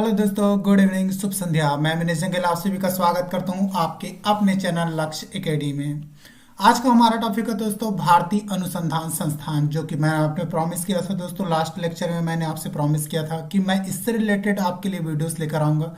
Hello दोस्तों, good evening, शुभ संध्या। मैं विनेश जंगल आप सभी का स्वागत करता हूं आपके अपने चैनल लक्ष्य एकेडमी में। आज का हमारा टॉपिक है दोस्तों भारतीय अनुसंधान संस्थान, जो कि मैंने आपने प्रॉमिस किया था दोस्तों। लास्ट लेक्चर में मैंने आपसे प्रॉमिस किया था कि मैं इससे रिलेटेड आपके लिए वीडियोस लेकर आऊंगा।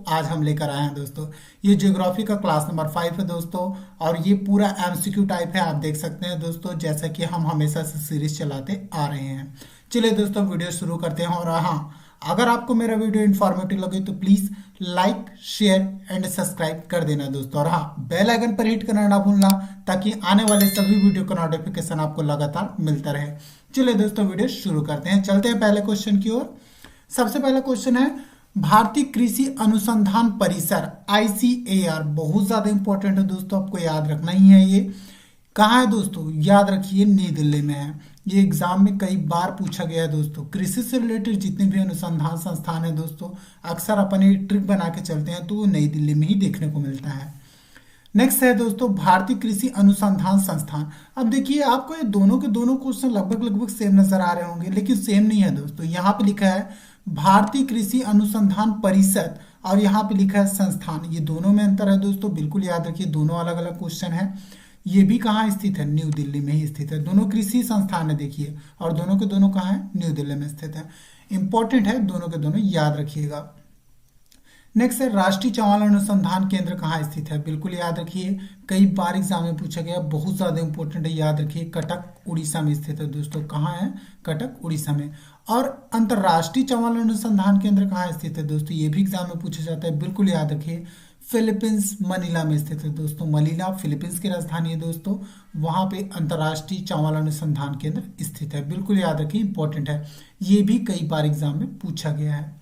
आज हम लेकर आए हैं दोस्तों। ये ज्योग्राफी का क्लास नंबर 5 है दोस्तों, और ये पूरा एमसीक्यू टाइप है। आप देख सकते हैं दोस्तों, जैसा कि हम हमेशा से सीरीज चलाते आ रहे हैं। चलिए दोस्तों, वीडियो शुरू करते हैं। और हाँ, अगर आपको मेरा वीडियो इन्फॉर्मेटिव लगे तो please like, share and subscribe कर देना दोस्तों। और हाँ, बेल आइकन पर हिट करना ना भूलना, ताकि आने वाले सभी वीडियो का नोटिफिकेशन आपको लगातार मिलता रहे। चलिए दोस्तों, वीडियो शुरू करते हैं। चलते हैं पहले क्वेश्चन की ओर। सबसे पहला क्वेश्चन है, भारतीय कृषि अनुसंधान परिसर ICAR, बहुत ज्यादा इंपॉर्टेंट है दोस्तों, आपको याद रखना ही है। ये कहाँ है दोस्तों? याद रखिए, नई दिल्ली में है। ये एग्जाम में कई बार पूछा गया है दोस्तों। कृषि से रिलेटेड जितने भी अनुसंधान संस्थान है दोस्तों, अक्सर अपन ये ट्रिक बना के चलते हैं, तो वो नई दिल्ली में ही देखने को मिलता है। नेक्स्ट है दोस्तों भारतीय कृषि अनुसंधान संस्थान। अब देखिए, आपको ये दोनों के दोनों क्वेश्चन लगभग लगभग सेम नजर आ रहे होंगे, लेकिन सेम नहीं है दोस्तों। यहाँ पे लिखा है भारतीय कृषि अनुसंधान परिषद, और यहाँ पे लिखा है संस्थान। ये दोनों में अंतर है दोस्तों, बिल्कुल याद रखिए। दोनों अलग अलग क्वेश्चन है। ये भी कहाँ स्थित है? न्यू दिल्ली में ही स्थित है। दोनों कृषि संस्थान है देखिए, और दोनों के दोनों कहाँ है? न्यू दिल्ली में स्थित है। इंपॉर्टेंट है, दोनों के दोनों याद रखिएगा। नेक्स्ट है, राष्ट्रीय चावल अनुसंधान केंद्र कहाँ स्थित है? बिल्कुल याद रखिए, कई बार एग्जाम में पूछा गया, बहुत ज्यादा इंपॉर्टेंट है, याद रखिए। कटक उड़ीसा में स्थित है दोस्तों। कहाँ है? कटक उड़ीसा में। और अंतर्राष्ट्रीय चावल अनुसंधान केंद्र कहाँ स्थित है दोस्तों? ये भी एग्जाम में पूछा जाता है, बिल्कुल याद रखिए। फिलीपींस मनीला में स्थित है दोस्तों। मनीला फिलीपींस की राजधानी है दोस्तों। वहां पे अंतर्राष्ट्रीय चावल अनुसंधान केंद्र स्थित है, बिल्कुल याद रखिए, इंपॉर्टेंट है। ये भी कई बार एग्जाम में पूछा गया है।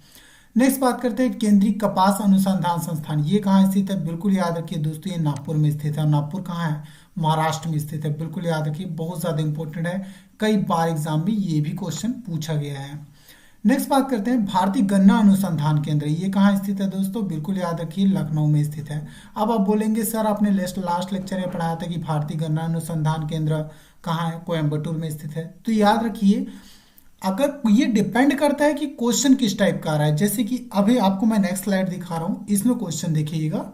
नेक्स्ट बात करते हैं केंद्रीय कपास अनुसंधान संस्थान। ये कहाँ स्थित है? बिल्कुल याद रखिए दोस्तों, ये नागपुर में स्थित है। और नागपुर कहाँ है? महाराष्ट्र में स्थित है, बिल्कुल याद रखिए, बहुत ज्यादा इंपॉर्टेंट है। कई बार एग्जाम में ये भी क्वेश्चन पूछा गया है। नेक्स्ट बात करते हैं भारतीय गन्ना अनुसंधान केंद्र। ये कहाँ स्थित है दोस्तों? बिल्कुल याद रखिए, लखनऊ में स्थित है। अब आप बोलेंगे सर, आपने लास्ट लेक्चर में पढ़ाया था कि भारतीय गन्ना अनुसंधान केंद्र कहाँ है? कोयम्बटूर में स्थित है। तो याद रखिए, अगर ये डिपेंड करता है कि क्वेश्चन किस टाइप का आ रहा है। जैसे कि अभी आपको मैं नेक्स्ट स्लाइड दिखा रहा हूं, इसमें क्वेश्चन देखिएगा।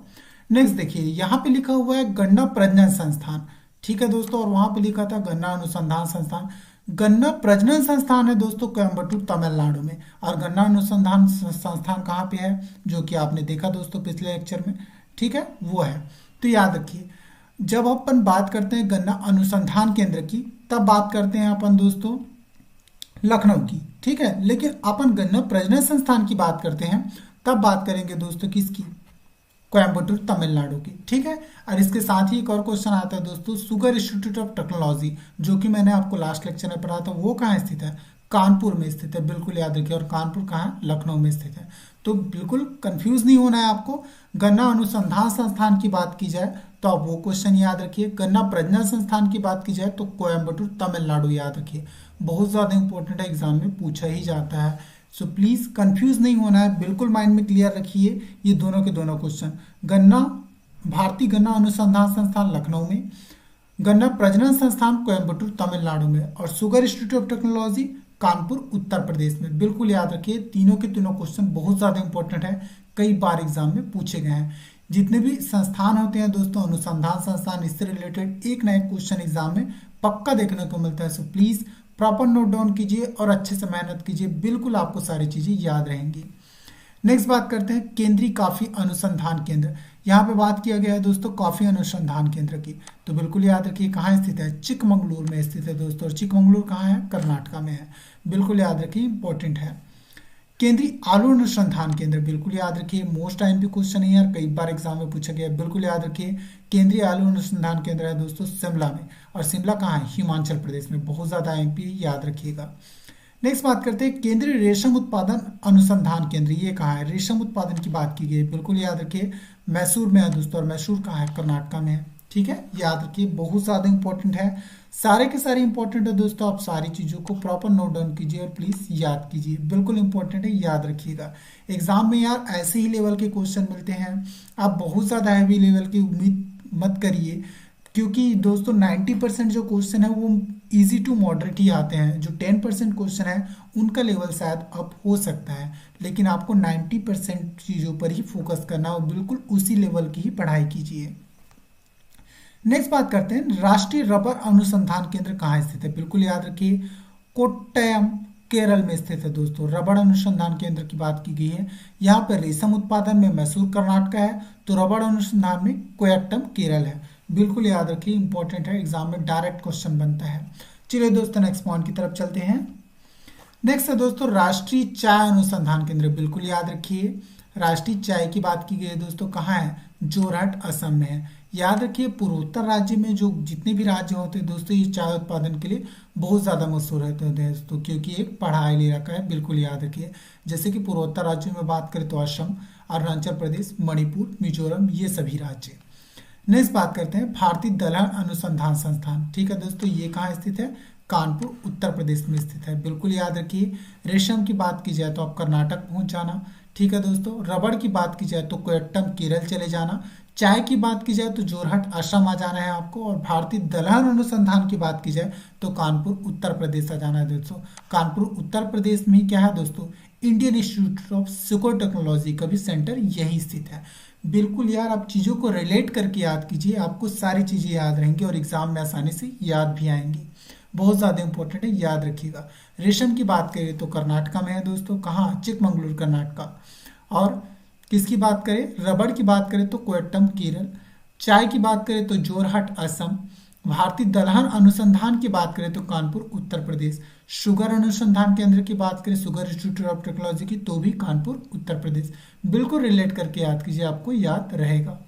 नेक्स्ट देखिए, यहाँ पे लिखा हुआ है गन्ना प्रजनन संस्थान, ठीक है दोस्तों, और वहां पे लिखा था गन्ना अनुसंधान संस्थान। गन्ना प्रजनन संस्थान है दोस्तों कोयम्बटूर तमिलनाडु में, और गन्ना अनुसंधान संस्थान कहाँ पे है, जो कि आपने देखा दोस्तों पिछले लेक्चर में, ठीक है, वो है। तो याद रखिए, जब अपन बात करते हैं गन्ना अनुसंधान केंद्र की, तब बात करते हैं अपन दोस्तों लखनऊ की, ठीक है। लेकिन अपन गन्ना प्रजनन संस्थान की बात करते हैं, तब बात करेंगे दोस्तों किसकी? कोयम्बटूर तमिलनाडु की, ठीक है। और इसके साथ ही एक और क्वेश्चन आता है दोस्तों, शुगर इंस्टीट्यूट ऑफ टेक्नोलॉजी, जो कि मैंने आपको लास्ट लेक्चर में पढ़ा था, वो कहाँ स्थित है? कानपुर में स्थित है, बिल्कुल याद रखिए। और कानपुर कहाँ है? लखनऊ में स्थित है। तो बिल्कुल कंफ्यूज नहीं होना है आपको। गन्ना अनुसंधान संस्थान की बात की जाए तो आप वो क्वेश्चन याद रखिए। गन्ना प्रजनन संस्थान की बात की जाए तो कोयम्बटूर तमिलनाडु याद रखिए। बहुत ज़्यादा इंपॉर्टेंट है, एग्जाम में पूछा ही जाता है। सो प्लीज़ कंफ्यूज नहीं होना है, बिल्कुल माइंड में क्लियर रखिए ये दोनों के दोनों क्वेश्चन। गन्ना भारतीय गन्ना अनुसंधान संस्थान लखनऊ में, गन्ना प्रजनन संस्थान कोयम्बटूर तमिलनाडु में, और sugar institute of technology Kanpur Uttar Pradesh में। बिल्कुल याद रखिए, तीनों के तीनों क्वेश्चन बहुत ज़्यादा इंपॉर्टेंट है, कई बार एग्जाम में पूछे गए हैं। जितने भी संस्थान होते हैं दोस्तों, अनुसंधान संस्थान, इससे रिलेटेड एक ना एक क्वेश्चन एग्जाम में पक्का देखने को मिलता है। So please proper note down कीजिए और अच्छे से मेहनत कीजिए, बिल्कुल आपको सारी चीज़ें याद रहेंगी। नेक्स्ट बात करते हैं केंद्रीय कॉफी अनुसंधान केंद्र। यहाँ पे बात किया गया है दोस्तों कॉफी अनुसंधान केंद्र की, तो बिल्कुल याद रखिए कहाँ स्थित है? चिकमंगलुरु में स्थित है दोस्तों। और चिकमंगलुरु कहाँ है? कर्नाटका में है, बिल्कुल याद रखिए, इंपॉर्टेंट है। केंद्रीय आलू अनुसंधान केंद्र, बिल्कुल याद रखिए, मोस्ट टाइम भी क्वेश्चन है यार, कई बार एग्जाम में पूछा गया है, बिल्कुल याद रखिए। केंद्रीय आलू अनुसंधान केंद्र है दोस्तों शिमला में, और शिमला कहाँ है? हिमाचल प्रदेश में, बहुत ज्यादा MP, याद रखिएगा। नेक्स्ट बात करते हैं केंद्रीय रेशम उत्पादन अनुसंधान केंद्र। ये कहाँ है? रेशम उत्पादन की बात की गई है, बिल्कुल याद रखिए, मैसूर में है दोस्तों। और मैसूर कहाँ है? कर्नाटका में है, ठीक है, याद रखिए, बहुत ज़्यादा इंपॉर्टेंट है। सारे के सारे इंपॉर्टेंट है दोस्तों, आप सारी चीज़ों को प्रॉपर नोट डाउन कीजिए और प्लीज़ याद कीजिए, बिल्कुल इंपॉर्टेंट है, याद रखिएगा। एग्जाम में यार ऐसे ही लेवल के क्वेश्चन मिलते हैं, आप बहुत ज़्यादा हैवी लेवल की उम्मीद मत करिए। क्योंकि दोस्तों 90% जो क्वेश्चन है वो इजी टू मॉडरेट ही आते हैं। जो 10% क्वेश्चन है उनका लेवल शायद अप हो सकता है, लेकिन आपको 90% चीज़ों पर ही फोकस करना है और बिल्कुल उसी लेवल की ही पढ़ाई कीजिए। नेक्स्ट बात करते हैं, राष्ट्रीय रबर अनुसंधान केंद्र कहाँ स्थित है? बिल्कुल याद रखिए, कोट्टयम केरल में स्थित है दोस्तों। रबड़ अनुसंधान केंद्र की बात की गई है। यहाँ पर रेशम उत्पादन में मैसूर कर्नाटक है, तो रबड़ अनुसंधान में कोयट्टम केरल है। बिल्कुल याद रखिए, इंपॉर्टेंट है, एग्जाम में डायरेक्ट क्वेश्चन बनता है। चलिए दोस्तों नेक्स्ट पॉइंट की तरफ चलते हैं। नेक्स्ट है दोस्तों राष्ट्रीय चाय अनुसंधान केंद्र। बिल्कुल याद रखिए, राष्ट्रीय चाय की बात की गई है दोस्तों, कहाँ है? जोरहाट असम में है। याद रखिए, पूर्वोत्तर राज्य में जो जितने भी राज्य होते हैं दोस्तों, ये चाय उत्पादन के लिए बहुत ज़्यादा मशहूर रहते हैं दोस्तों, क्योंकि एक पढ़ाई ले रखा है। बिल्कुल याद रखिए, जैसे कि पूर्वोत्तर राज्यों में बात करें तो असम, अरुणाचल प्रदेश, मणिपुर, मिजोरम, ये सभी राज्य। नेक्स्ट बात करते हैं भारतीय दलहन अनुसंधान संस्थान। ठीक है दोस्तों, ये कहाँ स्थित है? कानपुर उत्तर प्रदेश में स्थित है। बिल्कुल याद रखिए, रेशम की बात की जाए तो आप कर्नाटक पहुंच जाना। ठीक है दोस्तों, रबड़ की बात की जाए तो कोयट्टम केरल चले जाना। चाय की बात की जाए तो जोरहाट असम आ जाना है आपको, और भारतीय दलहन अनुसंधान की बात की जाए तो कानपुर उत्तर प्रदेश आ जाना है दोस्तों। कानपुर उत्तर प्रदेश में ही क्या है दोस्तों? Indian institute of sugar technology का भी सेंटर यही स्थित है। बिल्कुल यार, आप चीज़ों को रिलेट करके याद कीजिए, आपको सारी चीज़ें याद रहेंगी और एग्जाम में आसानी से याद भी आएंगी। बहुत ज़्यादा इंपॉर्टेंट है, याद रखिएगा। रेशम की बात करें तो कर्नाटका में है दोस्तों, कहाँ? चिकमंगलुरु कर्नाटका। और किसकी बात करें? रबड़ की बात करें तो कोयट्टम केरल। चाय की बात करें तो जोरहाट असम। भारतीय दलहन अनुसंधान की बात करें तो कानपुर उत्तर प्रदेश। शुगर अनुसंधान केंद्र की बात करें, शुगर इंस्टीट्यूट ऑफ टेक्नोलॉजी की, तो भी कानपुर उत्तर प्रदेश। बिल्कुल रिलेट करके याद कीजिए, आपको याद रहेगा।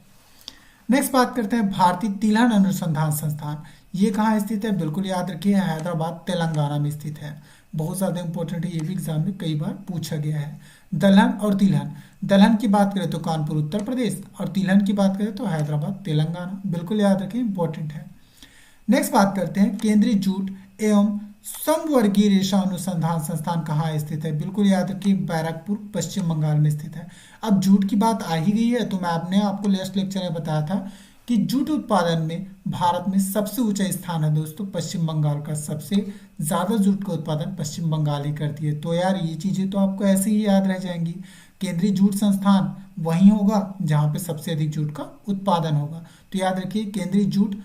नेक्स्ट बात करते हैं भारतीय तिलहन अनुसंधान संस्थान। ये कहाँ स्थित है? बिल्कुल याद रखिए, हैदराबाद तेलंगाना में स्थित है। बहुत ज़्यादा इंपॉर्टेंट है, ये भी एग्जाम में कई बार पूछा गया है। दलहन और तिलहन, दलहन की बात करें तो कानपुर उत्तर प्रदेश, और तिलहन की बात करें तो हैदराबाद तेलंगाना। बिल्कुल याद रखिए, इंपॉर्टेंट है। नेक्स्ट बात करते हैं केंद्रीय जूट एवं समवर्गीय रेशा अनुसंधान संस्थान कहाँ स्थित है? बिल्कुल याद रखिए, बैरकपुर पश्चिम बंगाल में स्थित है। अब जूट की बात आ ही गई है तो मैं आपको लास्ट लेक्चर में बताया था कि जूट उत्पादन में भारत में सबसे ऊंचा स्थान है दोस्तों पश्चिम बंगाल का। सबसे ज़्यादा जूट का उत्पादन पश्चिम बंगाल ही करती है। तो यार ये चीज़ें तो आपको ऐसे ही याद रह जाएंगी। केंद्रीय जूट संस्थान वहीं होगा जहाँ पे सबसे अधिक जूट का उत्पादन होगा। तो याद रखिए, केंद्रीय जूट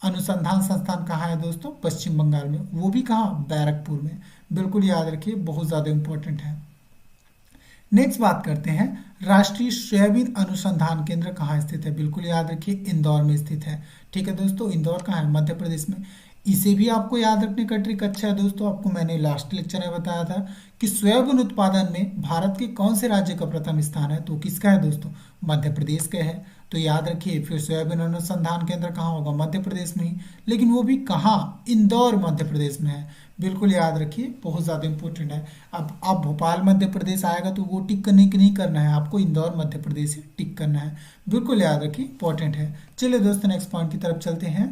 अनुसंधान संस्थान कहाँ है दोस्तों? पश्चिम बंगाल में, वो भी कहाँ? बैरकपुर में। बिल्कुल याद रखिए, बहुत ज़्यादा इंपॉर्टेंट है। नेक्स्ट बात करते हैं, राष्ट्रीय सोयाबीन अनुसंधान केंद्र कहाँ स्थित है? बिल्कुल याद रखिए, इंदौर में स्थित है। ठीक है दोस्तों, इंदौर कहाँ है? मध्य प्रदेश में। इसे भी आपको याद रखने का ट्रिक अच्छा है दोस्तों। आपको मैंने लास्ट लेक्चर में बताया था कि सोयाबीन उत्पादन में भारत के कौन से राज्य का प्रथम स्थान है? तो किसका है दोस्तों? मध्य प्रदेश का है। तो याद रखिए, फिर सोयाबीन अनुसंधान केंद्र कहाँ होगा? मध्य प्रदेश में ही, लेकिन वो भी कहाँ? इंदौर मध्य प्रदेश में है। बिल्कुल याद रखिए, बहुत ज़्यादा इंपॉर्टेंट है। अब भोपाल मध्य प्रदेश आएगा तो वो टिक करने की नहीं करना है, आपको इंदौर मध्य प्रदेश ही टिक करना है। बिल्कुल याद रखिए, इंपॉर्टेंट है। चलिए दोस्तों नेक्स्ट पॉइंट की तरफ चलते हैं।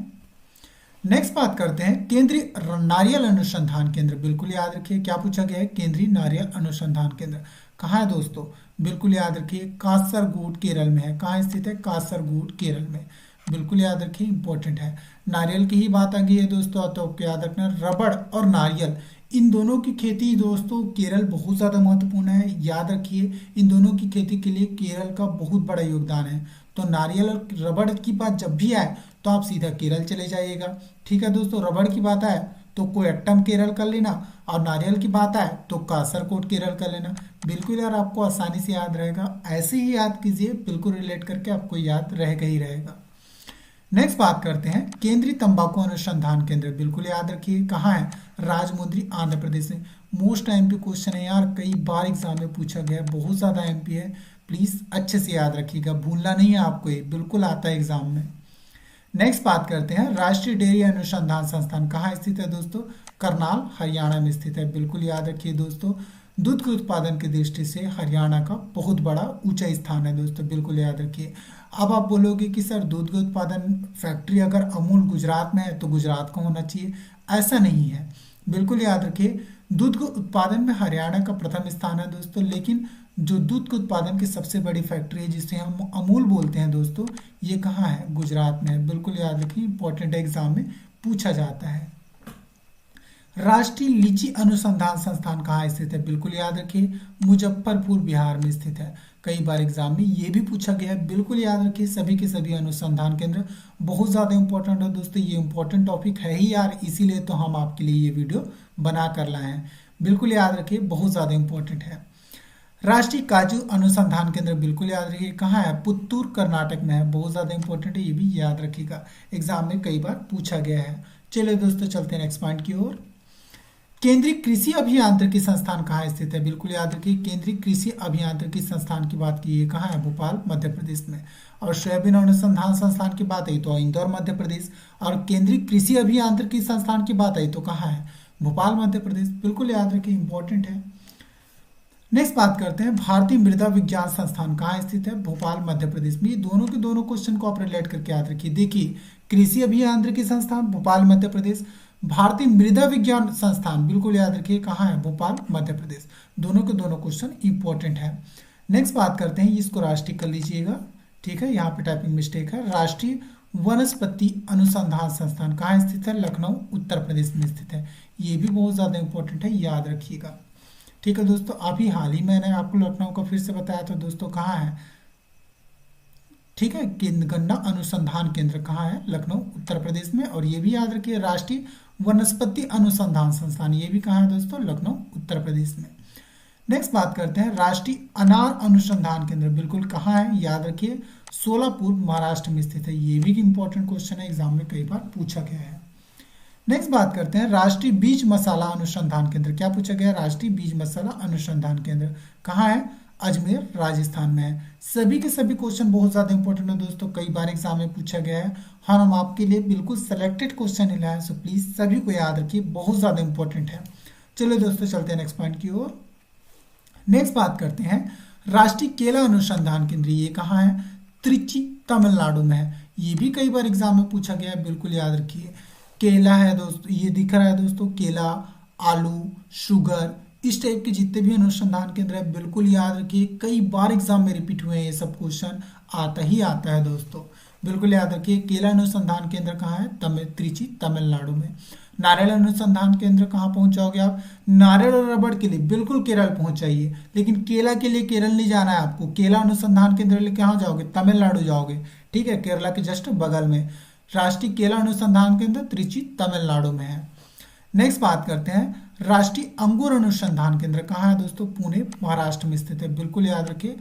नेक्स्ट बात करते हैं केंद्रीय नारियल अनुसंधान केंद्र। बिल्कुल याद रखिए, क्या पूछा गया है? केंद्रीय नारियल अनुसंधान केंद्र कहाँ है दोस्तों? बिल्कुल याद रखिए, कासरगोड केरल में है। कहाँ स्थित है? कासरगोड केरल में। बिल्कुल याद रखिए, इंपॉर्टेंट है। नारियल की ही बात आ गई है दोस्तों, तो आपको याद रखना, रबड़ और नारियल इन दोनों की खेती दोस्तों केरल बहुत ज़्यादा महत्वपूर्ण है। याद रखिए, इन दोनों की खेती के लिए केरल का बहुत बड़ा योगदान है। तो नारियल और रबड़ की बात जब भी आए तो आप सीधा केरल चले जाइएगा। ठीक है दोस्तों, रबड़ की बात आए तो कोयट्टम केरल कर लेना, और नारियल की बात आए तो कासरकोट केरल कर लेना। बिल्कुल यार, आपको आसानी से याद रहेगा। ऐसे ही याद कीजिए, बिल्कुल रिलेट करके आपको याद रहेगा ही रहेगा। नेक्स्ट बात करते हैं केंद्रीय तंबाकू अनुसंधान केंद्र। बिल्कुल याद रखिए, कहाँ है? राजमुंद्री आंध्र प्रदेश में। मोस्ट एमपी क्वेश्चन है यार, कई बार एग्जाम में पूछा गया है, बहुत ज़्यादा एमपी है। प्लीज़ अच्छे से याद रखिएगा, भूलना नहीं है आपको, ये बिल्कुल आता है एग्जाम में। नेक्स्ट बात करते हैं राष्ट्रीय डेयरी अनुसंधान संस्थान कहाँ स्थित है दोस्तों? करनाल हरियाणा में स्थित है। बिल्कुल याद रखिए दोस्तों, दूध के उत्पादन की दृष्टि से हरियाणा का बहुत बड़ा ऊंचा स्थान है दोस्तों, बिल्कुल याद रखिए। अब आप बोलोगे कि सर दूध के उत्पादन फैक्ट्री अगर अमूल गुजरात में है तो गुजरात का होना चाहिए, ऐसा नहीं है। बिल्कुल याद रखिए, दूध के उत्पादन में हरियाणा का प्रथम स्थान है दोस्तों, लेकिन जो दूध के उत्पादन की सबसे बड़ी फैक्ट्री है जिसे हम अमूल बोलते हैं दोस्तों, ये कहाँ है? गुजरात में है। बिल्कुल याद रखिए, इंपॉर्टेंट एग्जाम में पूछा जाता है। राष्ट्रीय लीची अनुसंधान संस्थान कहाँ स्थित है? बिल्कुल याद रखिए, मुजफ्फरपुर बिहार में स्थित है। कई बार एग्जाम में ये भी पूछा गया है, बिल्कुल याद रखिए। सभी के सभी अनुसंधान केंद्र बहुत ज़्यादा इंपॉर्टेंट है दोस्तों, ये इंपॉर्टेंट टॉपिक है ही यार, इसीलिए तो हम आपके लिए ये वीडियो बना कर लाए हैं। बिल्कुल याद रखिए, बहुत ज़्यादा इंपॉर्टेंट है। राष्ट्रीय काजू अनुसंधान केंद्र बिल्कुल याद रखिए, कहाँ है? पुत्तूर कर्नाटक में है, बहुत ज़्यादा इंपॉर्टेंट है, ये भी याद रखिएगा, एग्जाम में कई बार पूछा गया है। चलिए दोस्तों, चलते हैं नेक्स्ट पॉइंट की ओर। केंद्रीय कृषि अभियांत्रिकी संस्थान कहाँ स्थित है? बिल्कुल याद रखिए, केंद्रीय कृषि अभियांत्रिकी संस्थान की बात की, कहाँ है? भोपाल मध्य प्रदेश में। और सोयाबीन अनुसंधान संस्थान की बात आई तो इंदौर मध्य प्रदेश। और केंद्रीय कृषि अभियांत्रिकी संस्थान की बात आई तो कहाँ है? भोपाल मध्य प्रदेश। बिल्कुल याद रखिए, इंपॉर्टेंट है। नेक्स्ट बात करते हैं, भारतीय मृदा विज्ञान संस्थान कहाँ स्थित है? भोपाल मध्य प्रदेश में। ये दोनों के दोनों क्वेश्चन को आप रिलेट करके याद रखिए। देखिए, कृषि अभियांत्रिकी संस्थान भोपाल मध्य प्रदेश, भारतीय मृदा विज्ञान संस्थान बिल्कुल याद रखिए, कहाँ है? भोपाल मध्य प्रदेश। दोनों के दोनों क्वेश्चन इंपॉर्टेंट है। नेक्स्ट बात करते हैं, इसको राष्ट्रीय कर लीजिएगा, ठीक है, यहाँ पे टाइपिंग मिस्टेक है। राष्ट्रीय वनस्पति अनुसंधान संस्थान कहाँ स्थित है? लखनऊ उत्तर प्रदेश में स्थित है। ये भी बहुत ज़्यादा इंपॉर्टेंट है, याद रखिएगा, ठीक है दोस्तों। अभी हाल ही मैंने आपको लखनऊ का फिर से बताया था दोस्तों, कहाँ है? ठीक है, गन्ना अनुसंधान केंद्र कहाँ है? लखनऊ उत्तर प्रदेश में। और ये भी याद रखिए, राष्ट्रीय वनस्पति अनुसंधान संस्थान, ये भी कहाँ है दोस्तों? लखनऊ उत्तर प्रदेश में। नेक्स्ट बात करते हैं, राष्ट्रीय अनार अनुसंधान केंद्र बिल्कुल कहाँ है? याद रखिए, सोलापुर महाराष्ट्र में स्थित है। ये भी इंपॉर्टेंट क्वेश्चन है, एग्जाम में कई बार पूछा गया है। नेक्स्ट बात करते हैं, राष्ट्रीय बीज मसाला अनुसंधान केंद्र। क्या पूछा गया? राष्ट्रीय बीज मसाला अनुसंधान केंद्र कहाँ है? अजमेर राजस्थान में है। सभी के सभी क्वेश्चन बहुत ज़्यादा इंपॉर्टेंट है दोस्तों, कई बार एग्जाम में पूछा गया है। हाँ, हम आपके लिए बिल्कुल सेलेक्टेड क्वेश्चन ही लाए, सो प्लीज़ सभी को याद रखिए, बहुत ज़्यादा इंपॉर्टेंट है। चलिए दोस्तों, चलते हैं नेक्स्ट पॉइंट की ओर। नेक्स्ट बात करते हैं, राष्ट्रीय केला अनुसंधान केंद्र, ये कहाँ है? त्रिची तमिलनाडु में है। ये भी कई बार एग्जाम में पूछा गया है, बिल्कुल याद रखिए। केला है दोस्तों, ये दिख रहा है दोस्तों, केला, आलू, शुगर, इस टाइप के जितने भी अनुसंधान केंद्र है बिल्कुल याद रखिए, कई बार एग्जाम में रिपीट हुए हैं, ये सब क्वेश्चन आता ही आता है दोस्तों, बिल्कुल याद रखिए। केला अनुसंधान केंद्र कहाँ है? त्रिची तमिलनाडु में। नारियल अनुसंधान केंद्र कहाँ पहुंच जाओगे आप? नारियल और रबड़ के लिए बिल्कुल केरल पहुंच जाइए, लेकिन केला के लिए केरल नहीं जाना है आपको। केला अनुसंधान केंद्र लिए कहाँ जाओगे? तमिलनाडु जाओगे, ठीक है, केरला के जस्ट बगल में। राष्ट्रीय केला अनुसंधान केंद्र त्रिची तमिलनाडु में है। नेक्स्ट बात करते हैं, राष्ट्रीय अंगूर अनुसंधान केंद्र कहाँ है दोस्तों? पुणे महाराष्ट्र में स्थित है, बिल्कुल याद रखिए,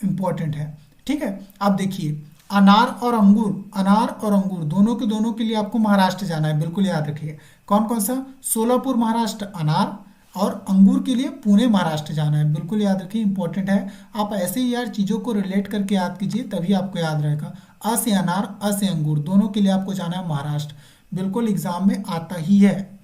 इंपॉर्टेंट है, ठीक है। अब देखिए, अनार और अंगूर दोनों के लिए आपको महाराष्ट्र जाना है, बिल्कुल याद रखिए। कौन कौन सा? सोलापुर महाराष्ट्र अनार, और अंगूर के लिए पुणे महाराष्ट्र जाना है, बिल्कुल याद रखिए, इंपॉर्टेंट है। आप ऐसे ही यार चीज़ों को रिलेट करके याद कीजिए, तभी आपको याद रहेगा। अ से अनार, अ से अंगूर, दोनों के लिए आपको जाना है महाराष्ट्र, बिल्कुल एग्जाम में आता ही है।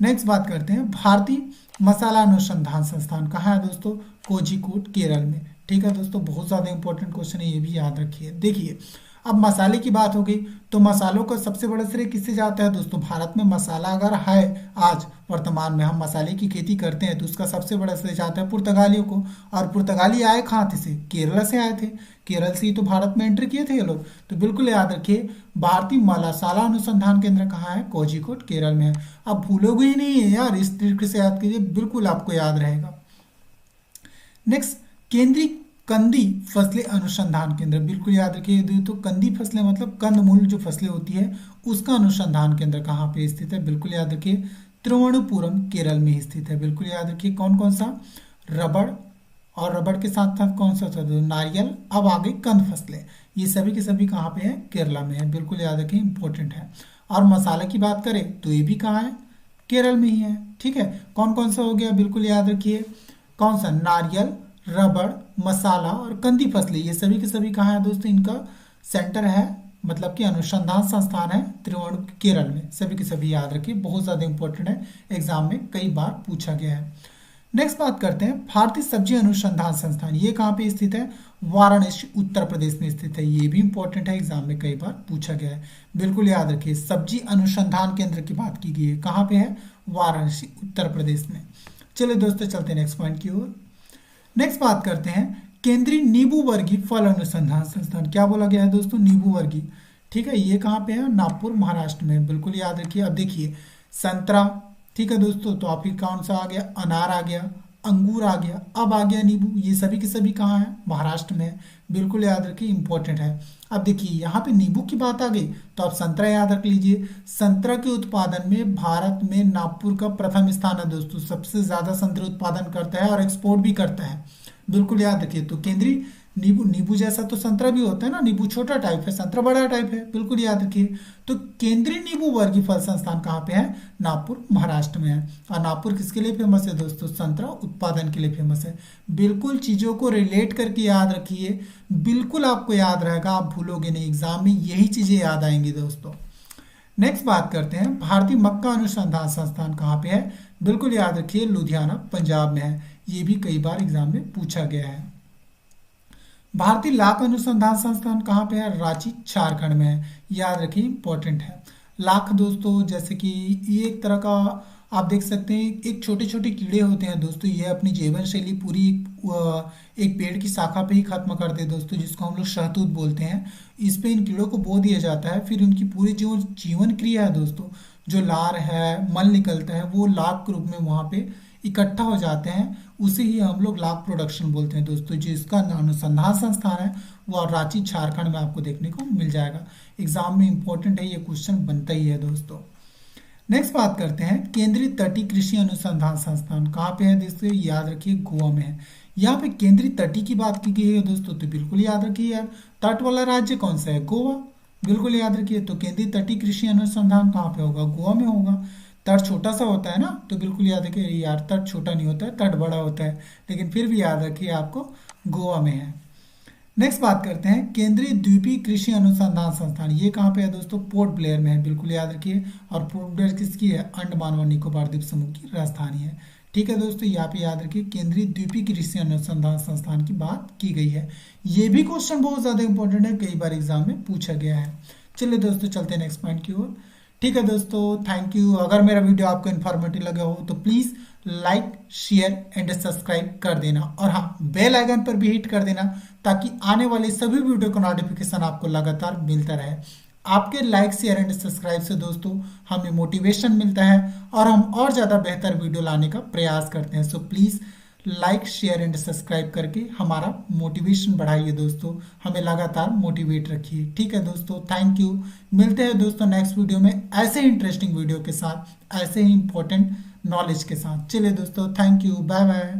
नेक्स्ट बात करते हैं, भारतीय मसाला अनुसंधान संस्थान कहाँ है दोस्तों? कोझिकोड केरल में, ठीक है दोस्तों, बहुत ज़्यादा इंपॉर्टेंट क्वेश्चन है, ये भी याद रखिए। देखिए, अब मसाले की बात हो गई, तो मसालों का सबसे बड़ा श्रेय किससे जाता है दोस्तों? भारत में मसाला अगर है, आज वर्तमान में हम मसाले की खेती करते हैं, तो उसका सबसे बड़ा श्रेय जाता है पुर्तगालियों को। और पुर्तगाली आए कहाँ थे? से केरल से आए थे, केरल से ही तो भारत में एंट्री किए थे ये लोग, तो बिल्कुल याद रखिए, भारतीय मसाला अनुसंधान केंद्र कहाँ है? कोझिकोड केरल में है। अब भूलोगे ही नहीं है यार, इस तरीके से याद कीजिए, बिल्कुल आपको याद रहेगा। नेक्स्ट, केंद्रीय कंदी फसलें अनुसंधान केंद्र, बिल्कुल याद रखिए, तो कंदी फसलें मतलब कंदमूल जो फसलें होती है, उसका अनुसंधान केंद्र कहाँ पे स्थित है? बिल्कुल याद रखिए, तिरुवनंतपुरम केरल में स्थित है, बिल्कुल याद रखिए। कौन कौन सा? रबड़, और रबड़ के साथ साथ कौन सा था? नारियल। अब आगे कंद फसलें, ये सभी के सभी कहाँ पे है? केरला में है, बिल्कुल याद रखिए, इंपॉर्टेंट है। और मसाला की बात करें तो ये भी कहाँ है? केरल में ही है, ठीक है। कौन कौन सा हो गया? बिल्कुल याद रखिए, कौन सा? नारियल, रबड़, मसाला और कंदी फसलें, ये सभी के सभी कहाँ है दोस्तों? इनका सेंटर है, मतलब कि अनुसंधान संस्थान है तिरुवनंतपुरम केरल में, सभी के सभी याद रखिए, बहुत ज़्यादा इंपॉर्टेंट है, एग्जाम में कई बार पूछा गया है। नेक्स्ट बात करते हैं भारतीय सब्जी अनुसंधान संस्थान, ये कहाँ पे स्थित है? वाराणसी उत्तर प्रदेश में स्थित है। ये भी इंपॉर्टेंट है, एग्जाम में कई बार पूछा गया है, बिल्कुल याद रखिए। सब्जी अनुसंधान केंद्र की बात की गई है, कहाँ पे है? वाराणसी उत्तर प्रदेश में। चलिए दोस्तों चलते हैं नेक्स्ट पॉइंट की ओर। नेक्स्ट बात करते हैं केंद्रीय नींबू वर्गीय फल अनुसंधान संस्थान। क्या बोला गया है दोस्तों? नींबू वर्गीय। ठीक है, ये कहाँ पे है? नागपुर महाराष्ट्र में, बिल्कुल याद रखिए। अब देखिए संतरा, ठीक है दोस्तों, तो आप कौन सा आ गया? अनार आ गया, अंगूर आ गया, अब आ गया नींबू। ये सभी के सभी कहाँ है? महाराष्ट्र में है, बिल्कुल याद रखिए, इंपॉर्टेंट है। अब देखिए यहाँ पे नींबू की बात आ गई तो आप संतरा याद रख लीजिए। संतरा के उत्पादन में भारत में नागपुर का प्रथम स्थान है दोस्तों, सबसे ज्यादा संतरा उत्पादन करता है और एक्सपोर्ट भी करता है, बिल्कुल याद रखिए। तो केंद्रीय नींबू, नींबू जैसा तो संतरा भी होता है ना, नींबू छोटा टाइप है, संतरा बड़ा टाइप है, बिल्कुल याद रखिए। तो केंद्रीय नींबू वर्गीय फल संस्थान कहाँ पे है? नागपुर महाराष्ट्र में है। और नागपुर किसके लिए फेमस है दोस्तों? संतरा उत्पादन के लिए फेमस है। बिल्कुल चीजों को रिलेट करके याद रखिए, बिल्कुल आपको याद रहेगा, आप भूलोगे नहीं, एग्जाम में यही चीजें याद आएंगी दोस्तों। नेक्स्ट बात करते हैं भारतीय मक्का अनुसंधान संस्थान कहाँ पे है? बिल्कुल याद रखिए, लुधियाना पंजाब में है। ये भी कई बार एग्जाम में पूछा गया है। भारतीय लाख अनुसंधान संस्थान कहाँ पे है? रांची झारखंड में है, याद रखिए, इंपॉर्टेंट है। लाख दोस्तों जैसे कि ये एक तरह का आप देख सकते हैं, एक छोटे छोटे कीड़े होते हैं दोस्तों, ये अपनी जीवन शैली पूरी एक पेड़ की शाखा पे ही खत्म कर दे दोस्तों, जिसको हम लोग शहतूत बोलते हैं। इस पे इन कीड़ों को बो दिया जाता है, फिर उनकी पूरी जो जीवन क्रिया है दोस्तों, जो लार है, मल निकलता है, वो लाख के रूप में वहां पे इकट्ठा हो जाते हैं, उसे ही हम लोग लाख प्रोडक्शन बोलते हैं दोस्तों। जिसका अनुसंधान संस्थान है वो रांची झारखंड में आपको देखने को मिल जाएगा। एग्जाम में इंपॉर्टेंट है, ये क्वेश्चन बनता ही है दोस्तों। नेक्स्ट बात करते हैं केंद्रीय तटीय कृषि अनुसंधान संस्थान कहाँ पे है दोस्तों? याद रखिए, गोवा में है। यहाँ पे केंद्रीय तटीय की बात की गई है दोस्तों, तो बिल्कुल याद रखिए यार, तट वाला राज्य कौन सा है? गोवा, बिल्कुल याद रखिए। तो केंद्रीय तटीय कृषि अनुसंधान कहाँ पे होगा? गोवा में होगा। तट छोटा सा होता है ना, तो बिल्कुल याद रखिए यार, तट छोटा नहीं होता है, तट बड़ा होता है, लेकिन फिर भी याद रखिए आपको गोवा में है। नेक्स्ट बात करते हैं केंद्रीय द्वीपीय कृषि अनुसंधान संस्थान, ये कहाँ पे है दोस्तों? पोर्ट ब्लेयर में है, बिल्कुल याद रखिए। और पोर्ट ब्लेयर किसकी है? अंडमान और निकोबार द्वीप समूह की राजधानी है। ठीक है दोस्तों, यहाँ पे याद रखिए केंद्रीय द्वीपीय कृषि अनुसंधान संस्थान की बात की गई है। ये भी क्वेश्चन बहुत ज्यादा इंपॉर्टेंट है, कई बार एग्जाम में पूछा गया है। चलिए दोस्तों चलते हैं नेक्स्ट पॉइंट की ओर। ठीक है दोस्तों, थैंक यू। अगर मेरा वीडियो आपको इन्फॉर्मेटिव लगा हो तो please like, share and subscribe कर देना, और हाँ, बेल आइकन पर भी हिट कर देना, ताकि आने वाले सभी वीडियो का नोटिफिकेशन आपको लगातार मिलता रहे। आपके लाइक, शेयर एंड सब्सक्राइब से दोस्तों हमें मोटिवेशन मिलता है और हम और ज़्यादा बेहतर वीडियो लाने का प्रयास करते हैं। So please like, share and subscribe करके हमारा मोटिवेशन बढ़ाइए दोस्तों, हमें लगातार मोटिवेट रखिए। ठीक है दोस्तों, थैंक यू। मिलते हैं दोस्तों नेक्स्ट वीडियो में ऐसे ही इंटरेस्टिंग वीडियो के साथ, ऐसे ही इंपॉर्टेंट नॉलेज के साथ। चलिए दोस्तों, थैंक यू, बाय बाय।